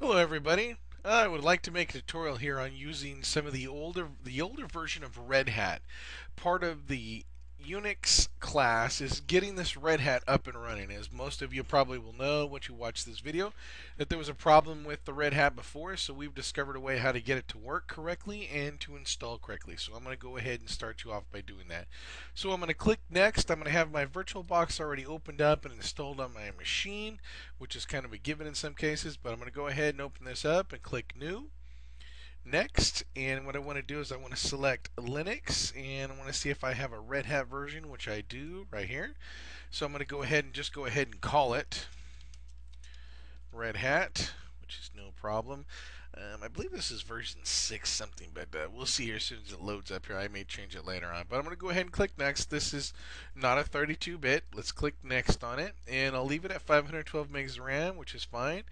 Hello everybody. I would like to make a tutorial here on using some of the older version of Red Hat. Part of the Unix class is getting this Red Hat up and running. As most of you probably will know once you watch this video, that there was a problem with the Red Hat before, so we've discovered a way how to get it to work correctly and to install correctly. So I'm going to go ahead and start you off by doing that. So I'm going to click next. I'm going to have my VirtualBox already opened up and installed on my machine, which is kind of a given in some cases, but I'm going to go ahead and open this up and click New. Next, and what I want to do is I want to select Linux, and I want to see if I have a Red Hat version, which I do right here. So I'm going to go ahead and call it Red Hat, which is no problem. I believe this is version 6 something, but we'll see here as soon as it loads up here. I may change it later on, but I'm going to go ahead and click next. This is not a 32-bit. Let's click next on it, and I'll leave it at 512 megs of RAM, which is fine.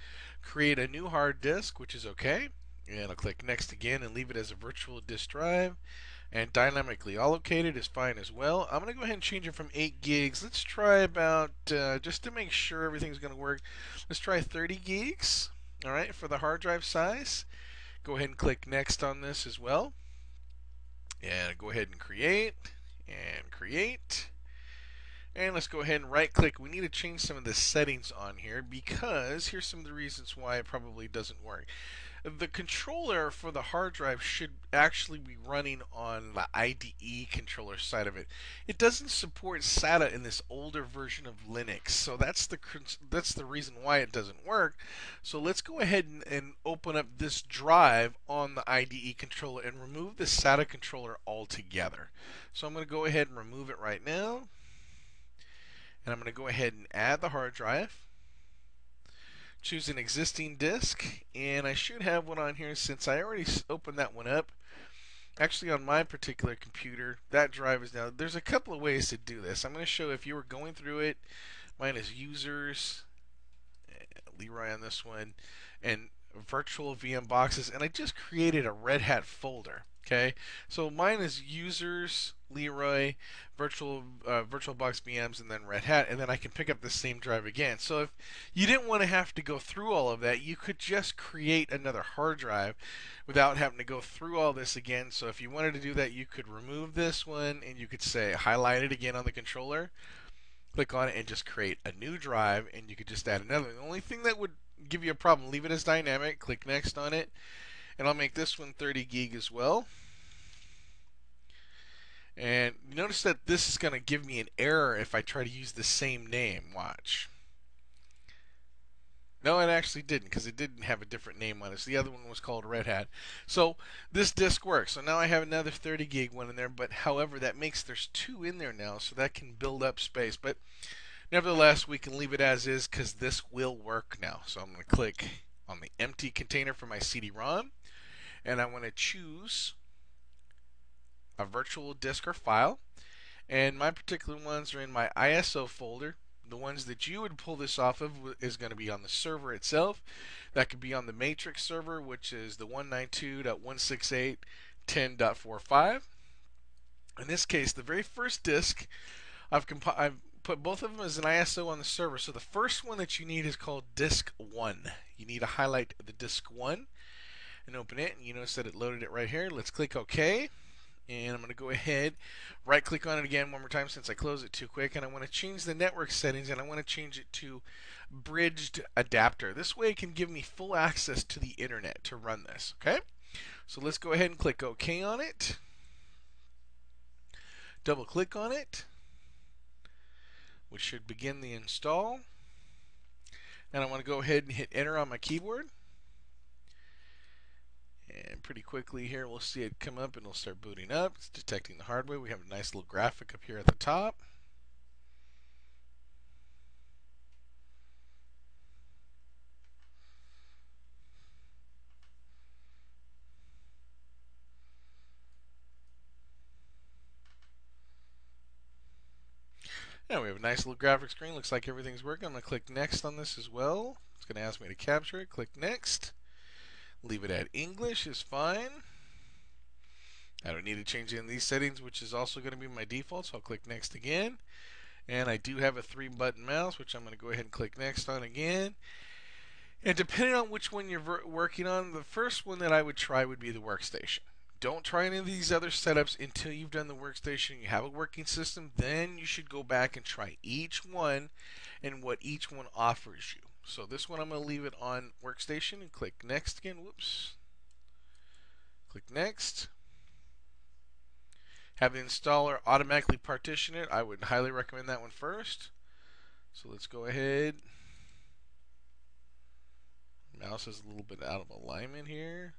Create a new hard disk, which is okay. And I'll click next again and leave it as a virtual disk drive. And dynamically allocated is fine as well. I'm going to go ahead and change it from 8 gigs. Let's try about, just to make sure everything's going to work, let's try 30 gigs. All right, for the hard drive size. Go ahead and click next on this as well. And go ahead and create. And create. And let's go ahead and right click. We need to change some of the settings on here because here's some of the reasons why it probably doesn't work. The controller for the hard drive should actually be running on the IDE controller side of it. It doesn't support SATA in this older version of Linux, so that's the reason why it doesn't work. So let's go ahead and open up this drive on the IDE controller and remove the SATA controller altogether. So I'm going to go ahead and remove it right now. And I'm going to go ahead and add the hard drive. Choose an existing disk, and I should have one on here since I already opened that one up. Actually, on my particular computer, that drive is now. There's a couple of ways to do this. I'm going to show if you were going through it. Mine is users, Leroy on this one, and virtual VM boxes, and I just created a Red Hat folder. Okay, so mine is users, Leroy, VirtualBox VMs, and then Red Hat, and then I can pick up the same drive again. So if you didn't want to have to go through all of that, you could just create another hard drive without having to go through all this again. So if you wanted to do that, you could remove this one, and you could say highlight it again on the controller, click on it, and just create a new drive, and you could just add another. The only thing that would give you a problem, leave it as dynamic, click next on it, and I'll make this one 30 gig as well. And notice that this is going to give me an error if I try to use the same name. Watch. No, it actually didn't because it didn't have a different name on it. So the other one was called Red Hat. So this disk works. So now I have another 30 gig one in there. But however, that makes there's 2 in there now. So that can build up space. But nevertheless, we can leave it as is because this will work now. So I'm going to click on the empty container for my CD-ROM. And I want to choose a virtual disk or file. And my particular ones are in my ISO folder. The ones that you would pull this off of is going to be on the server itself. That could be on the matrix server, which is the 192.168.10.45. In this case, the very first disk, I've put both of them as an ISO on the server. So the first one that you need is called disk 1. You need to highlight the disk 1 and open it. And you notice that it loaded it right here. Let's click OK. And I'm going to go ahead, right click on it again one more time since I closed it too quick. And I want to change the network settings, and I want to change it to bridged adapter. This way it can give me full access to the internet to run this. Okay? So let's go ahead and click OK on it. Double click on it, which should begin the install. And I want to go ahead and hit enter on my keyboard. And pretty quickly here we'll see it come up and it'll start booting up. It's detecting the hardware. We have a nice little graphic up here at the top. Now we have a nice little graphic screen. Looks like everything's working. I'm going to click next on this as well. It's going to ask me to capture it. Click next. Leave it at English is fine. I don't need to change any of these settings, which is also going to be my default, so I'll click next again. And I do have a 3-button mouse, which I'm going to go ahead and click next on again. And depending on which one you're working on, the first one that I would try would be the workstation. Don't try any of these other setups until you've done the workstation. You have a working system, then you should go back and try each one and what each one offers you. So this one I'm going to leave it on workstation and click next again. Whoops. Click next. Have the installer automatically partition it. I would highly recommend that one first. So let's go ahead. Mouse is a little bit out of alignment here.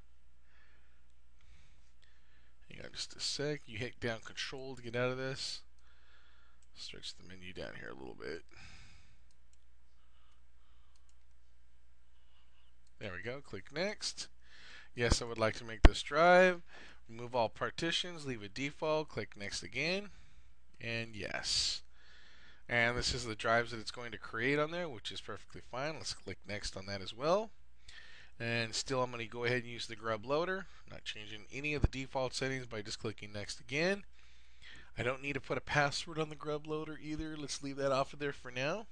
Hang on just a sec. You hit down Control to get out of this. Stretch the menu down here a little bit. There we go. Click next. Yes, I would like to make this drive. Remove all partitions. Leave it default. Click next again. And yes. And this is the drives that it's going to create on there, which is perfectly fine. Let's click next on that as well. And still I'm going to go ahead and use the grub loader. Not changing any of the default settings by just clicking next again. I don't need to put a password on the grub loader either. Let's leave that off of there for now.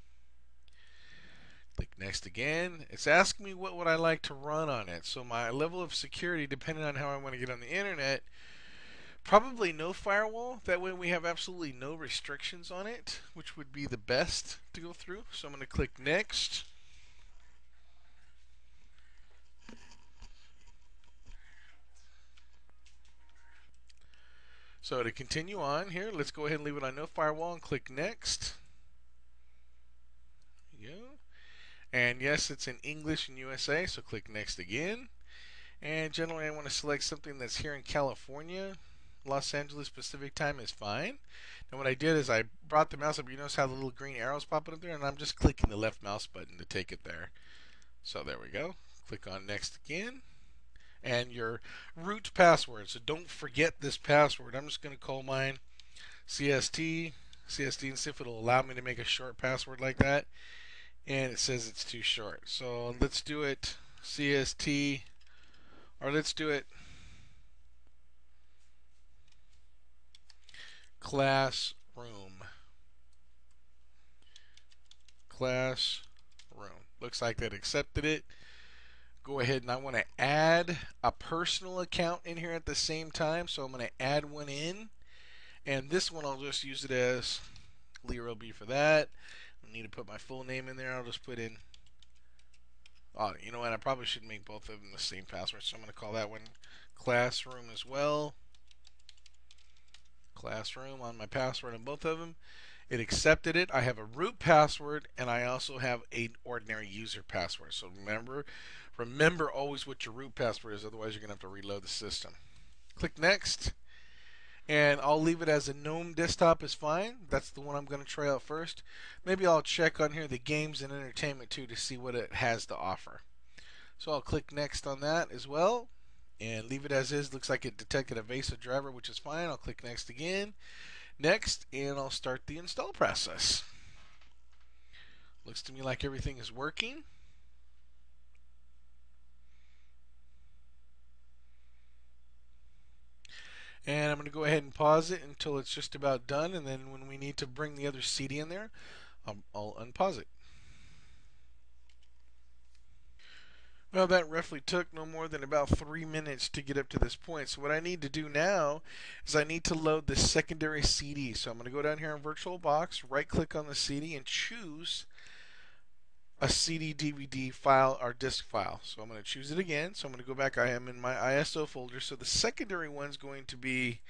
Click next again. It's asking me what would I like to run on it. So my level of security, depending on how I want to get on the internet, probably no firewall. That way we have absolutely no restrictions on it, which would be the best to go through. So I'm going to click next. So to continue on here, let's go ahead and leave it on no firewall and click next. There you go. And yes, it's in English and USA, so click next again. And generally I want to select something that's here in California. Los Angeles Pacific time is fine. And what I did is I brought the mouse up. You notice how the little green arrows popping up there, and I'm just clicking the left mouse button to take it there. So there we go. Click on next again. And your root password. So don't forget this password. I'm just going to call mine CST, and see if it'll allow me to make a short password like that. And it says it's too short. So let's do it CST, or let's do it classroom. Looks like that accepted it. Go ahead and I want to add a personal account in here at the same time. So I'm going to add one in. And this one I'll just use it as Leroy B for that. I need to put my full name in there. I'll just put in, oh, you know what? I probably should make both of them the same password. So I'm going to call that one classroom as well. Classroom on my password on both of them. It accepted it. I have a root password, and I also have an ordinary user password. So remember always what your root password is. Otherwise, you're going to have to reload the system. Click next. And I'll leave it as a GNOME desktop is fine. That's the one I'm going to try out first. Maybe I'll check on here the games and entertainment too to see what it has to offer. So I'll click next on that as well. And leave it as is. Looks like it detected a VESA driver, which is fine. I'll click next again. Next, and I'll start the install process. Looks to me like everything is working. And I'm going to go ahead and pause it until it's just about done, and then when we need to bring the other CD in there, I'll unpause it. Well, that roughly took no more than about 3 minutes to get up to this point. So what I need to do now is I need to load the secondary CD. So I'm going to go down here in VirtualBox, right-click on the CD, and choose a CD, DVD file, or disk file. So I'm going to choose it again. So I'm going to go back. I am in my ISO folder. So the secondary one is going to be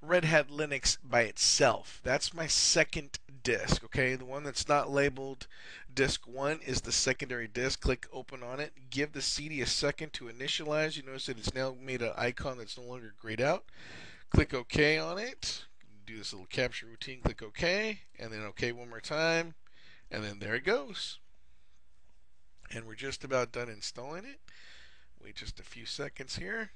Red Hat Linux by itself. That's my second disk, okay? The one that's not labeled disk 1 is the secondary disk. Click open on it. Give the CD a second to initialize. You notice that it's now made an icon that's no longer grayed out. Click OK on it. Do this little capture routine. Click OK, and then OK one more time, and then there it goes. And we're just about done installing it. Wait just a few seconds here.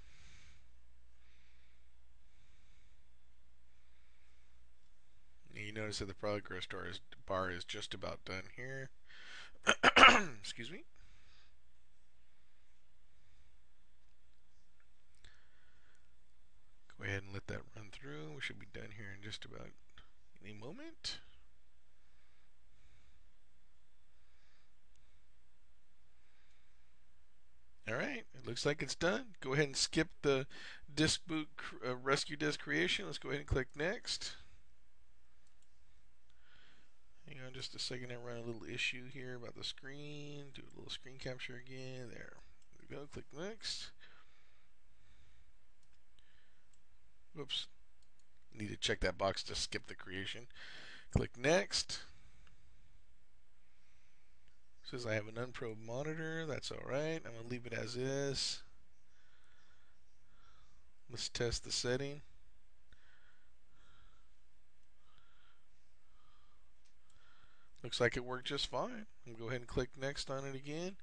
You notice that the progress bar is just about done here. Excuse me. Go ahead and let that run through. We should be done here in just about any moment. Looks like it's done. Go ahead and skip the disk boot rescue disk creation. Let's go ahead and click next. Hang on just a second. I run a little issue here about the screen. Do a little screen capture again. There we go. Click next. Whoops. Need to check that box to skip the creation. Click next. Says I have an unprobed monitor. That's alright. I'm going to leave it as is. Let's test the setting. Looks like it worked just fine. I'll go ahead and click next on it again.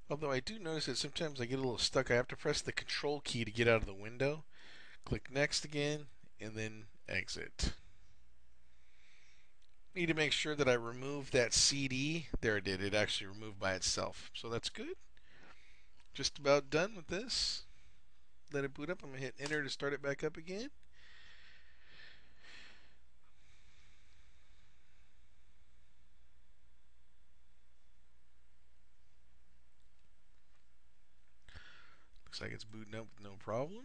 Although I do notice that sometimes I get a little stuck. I have to press the control key to get out of the window. Click next again and then exit. Need to make sure that I remove that CD. There it did. It actually removed by itself. So that's good. Just about done with this. Let it boot up. I'm going to hit enter to start it back up again. Looks like it's booting up with no problem.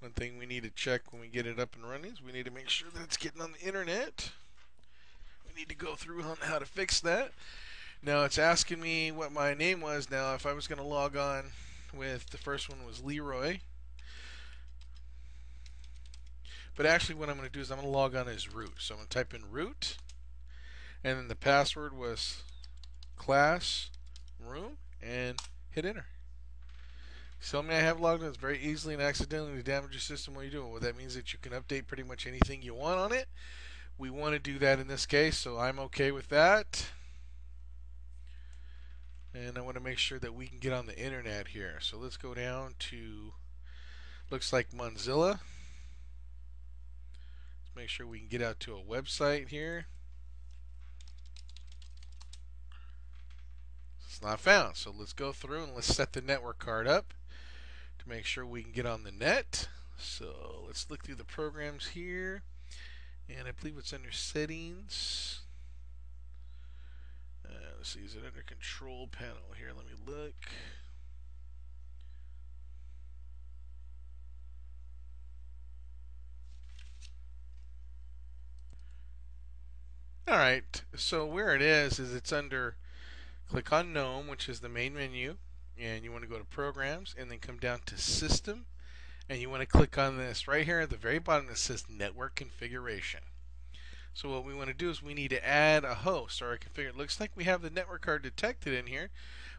One thing we need to check when we get it up and running is we need to make sure that it's getting on the internet. We need to go through on how to fix that. Now it's asking me what my name was. Now if I was going to log on with, the first one was Leroy. But actually what I'm going to do is I'm going to log on as root. So I'm going to type in root. And then the password was class room and hit enter. Tell me I have logged on very easily and accidentally damage your system while you're doing it. Well, that means that you can update pretty much anything you want on it. We want to do that in this case, so I'm okay with that. And I want to make sure that we can get on the internet here. So let's go down to, looks like Mozilla. Let's make sure we can get out to a website here. It's not found. So let's go through and let's set the network card up to make sure we can get on the net. So let's look through the programs here. And I believe it's under settings. Let's see, is it under control panel here? Let me look. Alright, so where it is it's under, click on GNOME, which is the main menu, and you want to go to Programs, and then come down to System, and you want to click on this right here at the very bottom that says Network Configuration. So what we want to do is we need to add a host or a configure. It looks like we have the network card detected in here,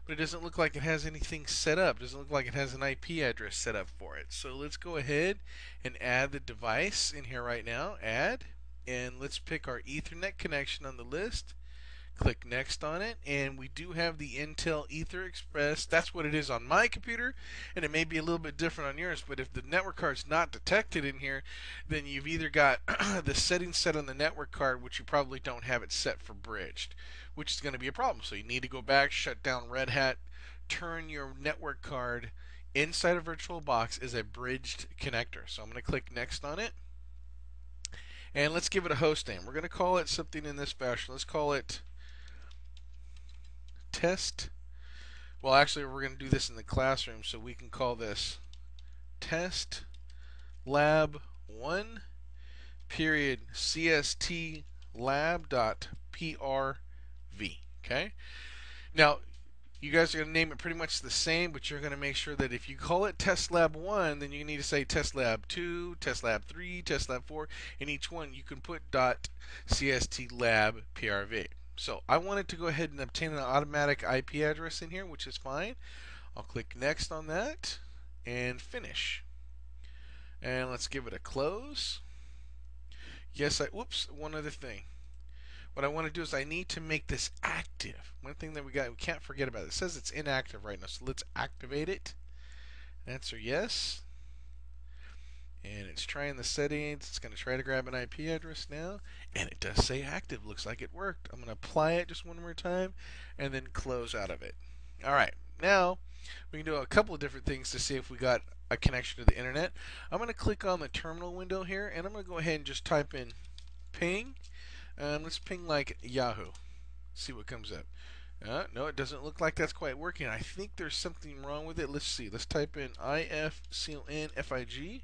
but it doesn't look like it has anything set up. It doesn't look like it has an IP address set up for it. So let's go ahead and add the device in here right now. Add, and let's pick our Ethernet connection on the list. Click next on it, and we do have the Intel Ether Express. That's what it is on my computer, and it may be a little bit different on yours, but if the network card's not detected in here, then you've either got the settings set on the network card, which you probably don't have it set for bridged, which is going to be a problem. So you need to go back, shut down Red Hat, turn your network card inside a VirtualBox as a bridged connector. So I'm going to click next on it, and let's give it a host name. We're going to call it something in this fashion. Let's call it test. Well, actually, we're going to do this in the classroom, so we can call this test lab 1 period cst lab.prv. Okay. Now, you guys are going to name it pretty much the same, but you're going to make sure that if you call it test lab 1, then you need to say test lab 2, test lab 3, test lab 4, and each one you can put .cst lab prv. So I wanted to go ahead and obtain an automatic IP address in here, which is fine. I'll click next on that and finish. And let's give it a close. Yes, whoops, one other thing. What I want to do is I need to make this active. One thing that we can't forget about it. It says it's inactive right now, so let's activate it. Answer yes. And it's trying the settings. It's going to try to grab an IP address now. And it does say active. Looks like it worked. I'm going to apply it just one more time and then close out of it. Alright, now we can do a couple of different things to see if we got a connection to the internet. I'm going to click on the terminal window here, and I'm going to go ahead and just type in ping. Let's ping like Yahoo. See what comes up. No, it doesn't look like that's quite working. I think there's something wrong with it. Let's see. Let's type in ifconfig.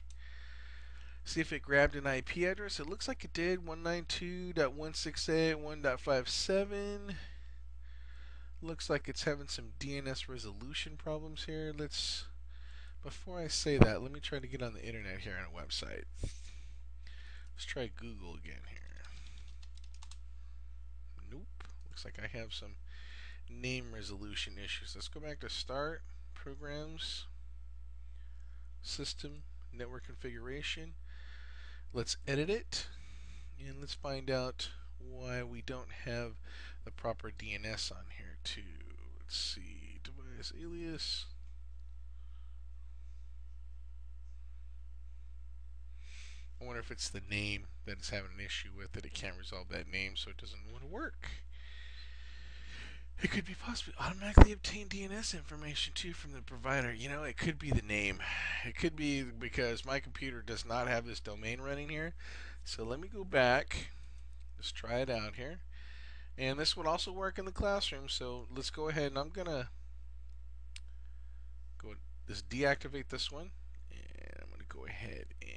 See if it grabbed an IP address. It looks like it did. 192.168.1.57. Looks like it's having some DNS resolution problems here. Before I say that, let me try to get on the internet here on a website. Let's try Google again here. Nope. Looks like I have some name resolution issues. Let's go back to Start, Programs, System, Network Configuration. Let's edit it, and let's find out why we don't have the proper DNS on here too. Let's see, device alias. I wonder if it's the name that it's having an issue with, that it can't resolve that name, so it doesn't want to work. It could be possibly automatically obtain DNS information too from the provider. You know, it could be the name. It could be because my computer does not have this domain running here. So let me go back. Let's try it out here. And this would also work in the classroom. So let's go ahead, and I'm gonna just deactivate this one, and I'm gonna go ahead and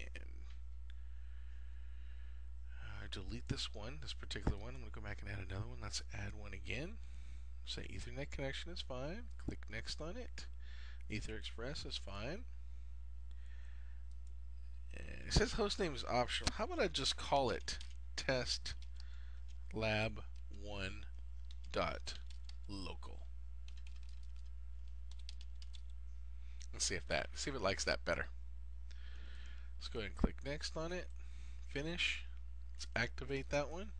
delete this one, this particular one. I'm gonna go back and add another one. Let's add one again. Say Ethernet connection is fine. Click next on it. Ether Express is fine. And it says hostname is optional. How about I just call it test lab 1 dot local? Let's see if it likes that better. Let's go ahead and click next on it. Finish. Let's activate that one.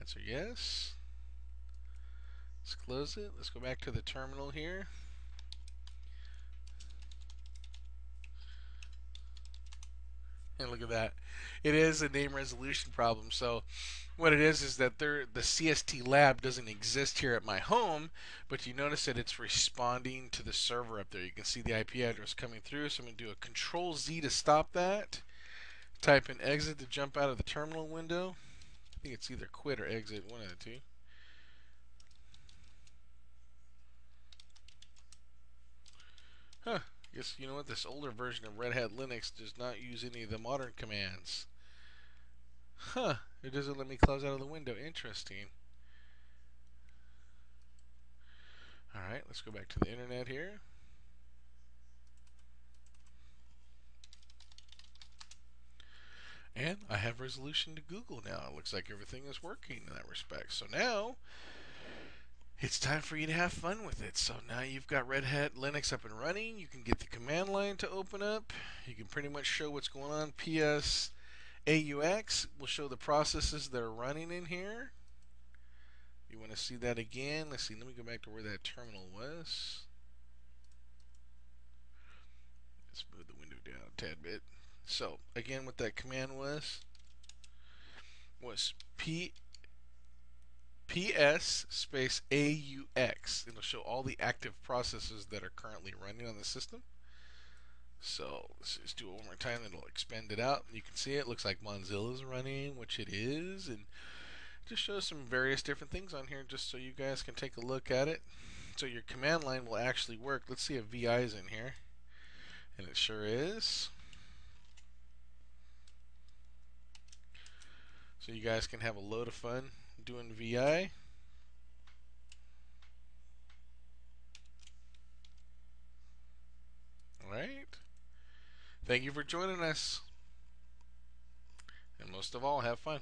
Answer yes. Let's close it. Let's go back to the terminal here. And look at that. It is a name resolution problem. So what it is that the CST lab doesn't exist here at my home, but you notice that it's responding to the server up there. You can see the IP address coming through. So I'm going to do a Control Z to stop that. Type in exit to jump out of the terminal window. I think it's either quit or exit, one of the two. Huh. Guess you know what? This older version of Red Hat Linux does not use any of the modern commands. Huh. It doesn't let me close out of the window. Interesting. Alright, let's go back to the internet here. And I have resolution to Google now. It looks like everything is working in that respect. So now it's time for you to have fun with it. So now you've got Red Hat Linux up and running. You can get the command line to open up. You can pretty much show what's going on. PS AUX will show the processes that are running in here. You want to see that again? Let's see. Let me go back to where that terminal was. Let's move the window down a tad bit. So again, what that command was PS space AUX. It'll show all the active processes that are currently running on the system. So let's just do it one more time. It'll expand it out. You can see it looks like Mozilla is running, which it is, and just shows some various different things on here just so you guys can take a look at it. So your command line will actually work. Let's see if VI is in here, and it sure is. So you guys can have a load of fun doing VI. Alright. Thank you for joining us. And most of all, have fun.